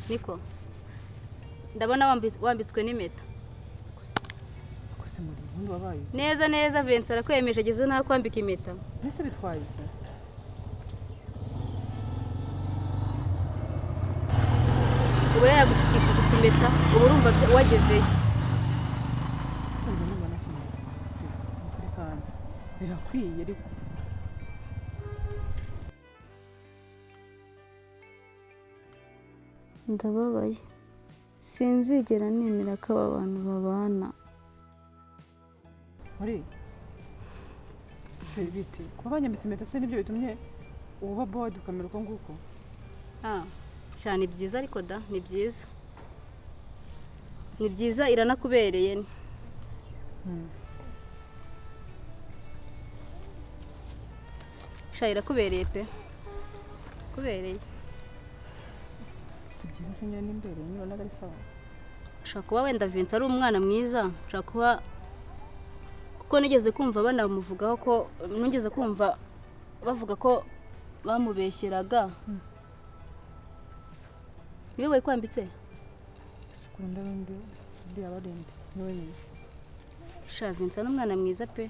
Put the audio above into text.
niko ndabona wambitswe n'impeta kose muri bundi wabaye neza Vincent arakwemeje ageze nta kwambika impeta ese bitwaye iki ubura yagufikishije impeta ubu urumva wagezeyo birakwiye ariko ndababaye sinzigera nemera ko aba bantu babana muri se bite kuba banyambitse impeta se nibyo bitumye uba bored ukamera uko nguko cyane byiza ariko da ni byiza iranakubereye irakubereye pe kubereye si byiza se nyine n'imbere niba ari sawa ushaka kuba wenda Vincent ari umwana mwiza ushaka kuba kuko nigeze kumva banamuvugaho ko nigeze kumva bavuga ko bamubeshyeraga niwe wayikwambitse sikunda ndi abarinde niwe Vincent ni umwana mwiza pe